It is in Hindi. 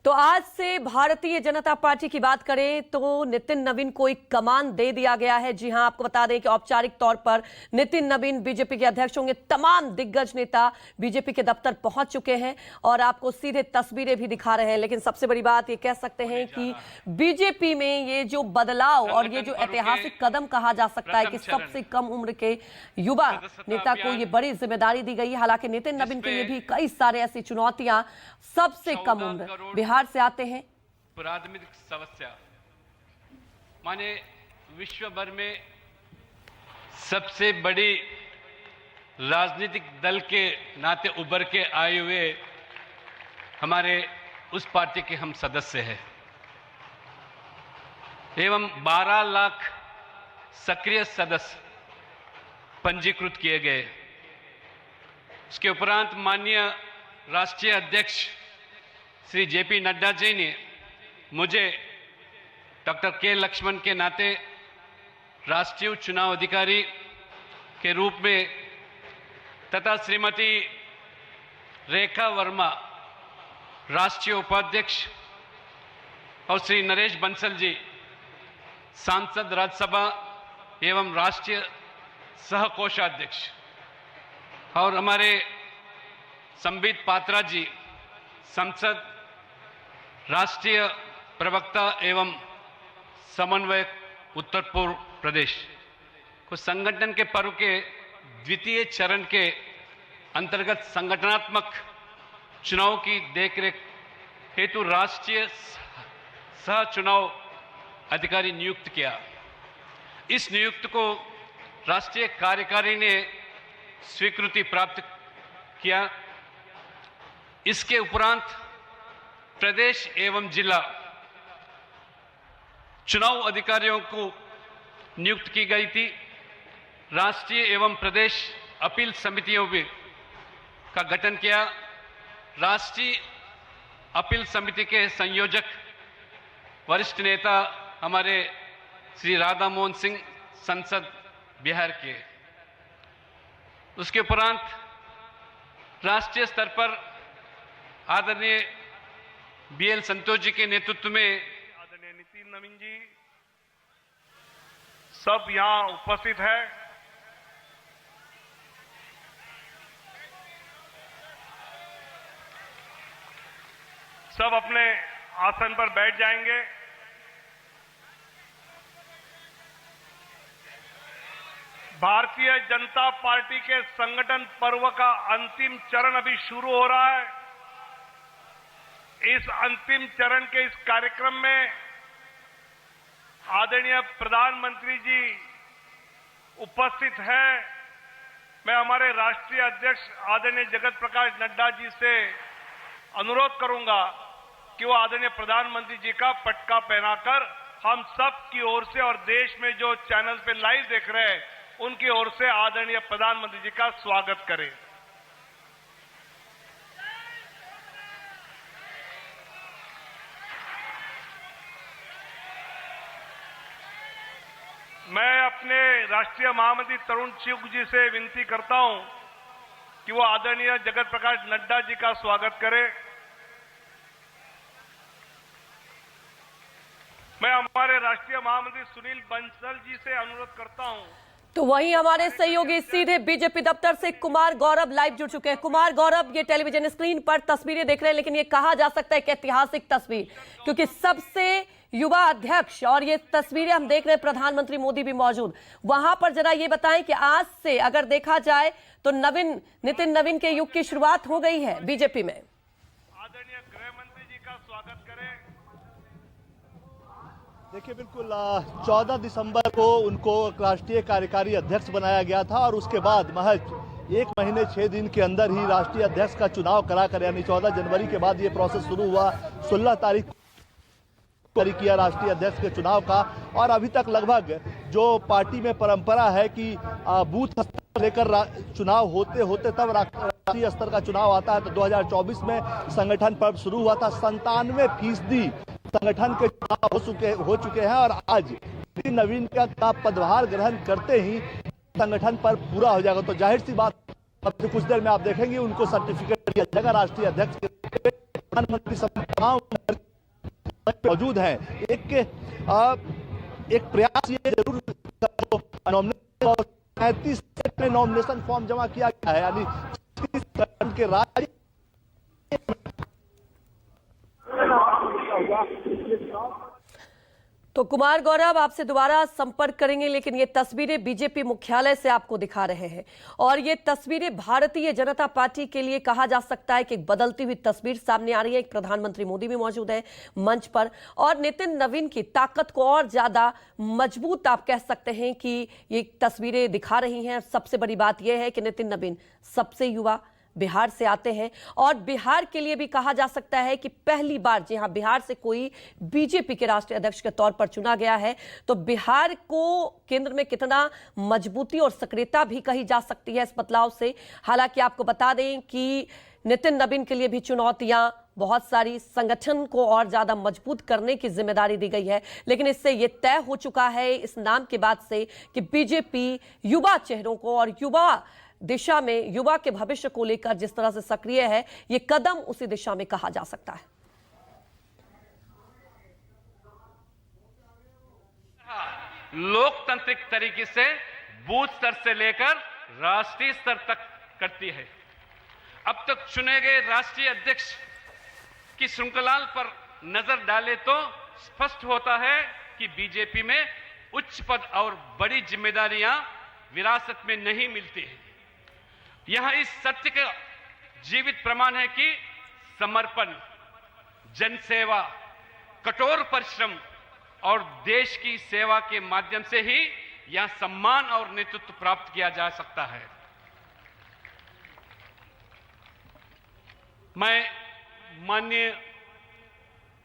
तो आज से भारतीय जनता पार्टी की बात करें तो नितिन नवीन को एक कमान दे दिया गया है। जी हां, आपको बता दें कि औपचारिक तौर पर नितिन नवीन बीजेपी के अध्यक्ष होंगे। तमाम दिग्गज नेता बीजेपी के दफ्तर पहुंच चुके हैं और आपको सीधे तस्वीरें भी दिखा रहे हैं। लेकिन सबसे बड़ी बात ये कह सकते हैं कि बीजेपी में ये जो बदलाव और ये जो ऐतिहासिक कदम कहा जा सकता है कि सबसे कम उम्र के युवा नेता को ये बड़ी जिम्मेदारी दी गई है। हालांकि नितिन नवीन के लिए भी कई सारे ऐसी चुनौतियां, सबसे कम उम्र, बिहार से आते हैं। प्राथमिक समस्या माने विश्व भर में सबसे बड़ी राजनीतिक दल के नाते उभर के आए हुए हमारे उस पार्टी के हम सदस्य हैं एवं 12 लाख सक्रिय सदस्य पंजीकृत किए गए। उसके उपरांत माननीय राष्ट्रीय अध्यक्ष श्री जेपी नड्डा जी ने मुझे डॉक्टर के लक्ष्मण के नाते राष्ट्रीय चुनाव अधिकारी के रूप में तथा श्रीमती रेखा वर्मा राष्ट्रीय उपाध्यक्ष और श्री नरेश बंसल जी सांसद राज्यसभा एवं राष्ट्रीय सह कोषाध्यक्ष और हमारे संबित पात्रा जी संसद राष्ट्रीय प्रवक्ता एवं समन्वयक उत्तर पूर्व प्रदेश को संगठन के पर्व के द्वितीय चरण के अंतर्गत संगठनात्मक चुनाव की देखरेख हेतु राष्ट्रीय सह चुनाव अधिकारी नियुक्त किया। इस नियुक्त को राष्ट्रीय कार्यकारी ने स्वीकृति प्राप्त किया। इसके उपरांत प्रदेश एवं जिला चुनाव अधिकारियों को नियुक्त की गई थी। राष्ट्रीय एवं प्रदेश अपील समितियों का गठन किया। राष्ट्रीय अपील समिति के संयोजक वरिष्ठ नेता हमारे श्री राधा मोहन सिंह संसद बिहार के। उसके उपरांत राष्ट्रीय स्तर पर आदरणीय बीएल संतोष जी के नेतृत्व में आदरणीय नितिन नवीन जी सब यहां उपस्थित है। सब अपने आसन पर बैठ जाएंगे। भारतीय जनता पार्टी के संगठन पर्व का अंतिम चरण अभी शुरू हो रहा है। इस अंतिम चरण के इस कार्यक्रम में आदरणीय प्रधानमंत्री जी उपस्थित हैं। मैं हमारे राष्ट्रीय अध्यक्ष आदरणीय जगत प्रकाश नड्डा जी से अनुरोध करूंगा कि वो आदरणीय प्रधानमंत्री जी का पटका पहनाकर हम सब की ओर से और देश में जो चैनल पे लाइव देख रहे हैं उनकी ओर से आदरणीय प्रधानमंत्री जी का स्वागत करें। मैं अपने राष्ट्रीय महामंत्री तरुण चुग जी से विनती करता हूं कि वो आदरणीय जगत प्रकाश नड्डा जी का स्वागत करें। मैं हमारे राष्ट्रीय महामंत्री सुनील बंसल जी से अनुरोध करता हूं। तो वहीं हमारे सहयोगी सीधे बीजेपी दफ्तर से कुमार गौरव लाइव जुड़ चुके हैं। कुमार गौरव, ये टेलीविजन स्क्रीन पर तस्वीरें देख रहे हैं, लेकिन ये कहा जा सकता है कि ऐतिहासिक तस्वीर, क्योंकि सबसे युवा अध्यक्ष और ये तस्वीरें हम देख रहे हैं प्रधानमंत्री मोदी भी मौजूद वहां पर। जरा ये बताएं कि आज से अगर देखा जाए तो नितिन नवीन के युग की शुरुआत हो गई है बीजेपी में। आदरणीय गृह मंत्री जी का स्वागत करें। देखिए, बिल्कुल 14 दिसंबर को उनको राष्ट्रीय कार्यकारी अध्यक्ष बनाया गया था और उसके बाद महज 1 महीने 6 दिन के अंदर ही राष्ट्रीय अध्यक्ष का चुनाव कराकर, यानी 14 जनवरी के बाद ये प्रोसेस शुरू हुआ। 16 तारीख को किया राष्ट्रीय अध्यक्ष के चुनाव का और अभी तक लगभग जो पार्टी में परंपरा है कि बूथ स्तर लेकर चुनाव होते होते तब राष्ट्रीय स्तर का चुनाव आता है, तो 2024 में संगठन पर्व शुरू हुआ था। 97% संगठन के चुनाव हो चुके हैं और आज नितिन नवीन का पदभार ग्रहण करते ही संगठन पर पूरा हो जाएगा। तो जाहिर सी बात, अब कुछ देर में आप देखेंगे उनको सर्टिफिकेट दिया जाएगा राष्ट्रीय अध्यक्ष के प्रधानमंत्री सभाओं मौजूद है। एक प्रयास ये जरूर नॉमिनेशन 35 में नॉमिनेशन फॉर्म जमा किया गया है, यानी छत्तीसगढ़ के राज्य तो कुमार गौरव आपसे दोबारा संपर्क करेंगे, लेकिन ये तस्वीरें बीजेपी मुख्यालय से आपको दिखा रहे हैं और ये तस्वीरें भारतीय जनता पार्टी के लिए कहा जा सकता है कि एक बदलती हुई तस्वीर सामने आ रही है। एक प्रधानमंत्री मोदी भी मौजूद है मंच पर और नितिन नवीन की ताकत को और ज्यादा मजबूत आप कह सकते हैं कि ये तस्वीरें दिखा रही हैं। सबसे बड़ी बात यह है कि नितिन नवीन सबसे युवा बिहार से आते हैं और बिहार के लिए भी कहा जा सकता है कि पहली बार जी हां बिहार से कोई बीजेपी के राष्ट्रीय अध्यक्ष के तौर पर चुना गया है, तो बिहार को केंद्र में कितना मजबूती और सक्रियता भी कही जा सकती है इस बदलाव से। हालांकि आपको बता दें कि नितिन नवीन के लिए भी चुनौतियां बहुत सारी, संगठन को और ज्यादा मजबूत करने की जिम्मेदारी दी गई है, लेकिन इससे यह तय हो चुका है इस नाम के बाद से कि बीजेपी युवा चेहरों को और युवा दिशा में, युवा के भविष्य को लेकर जिस तरह से सक्रिय है, ये कदम उसी दिशा में कहा जा सकता है। लोकतांत्रिक तरीके से बूथ स्तर से लेकर राष्ट्रीय स्तर तक करती है। अब तक चुने गए राष्ट्रीय अध्यक्ष की श्रृंखला पर नजर डाले तो स्पष्ट होता है कि बीजेपी में उच्च पद और बड़ी जिम्मेदारियां विरासत में नहीं मिलती है। यहां इस सत्य का जीवित प्रमाण है कि समर्पण, जनसेवा, कठोर परिश्रम और देश की सेवा के माध्यम से ही यहां सम्मान और नेतृत्व प्राप्त किया जा सकता है। मैं माननीय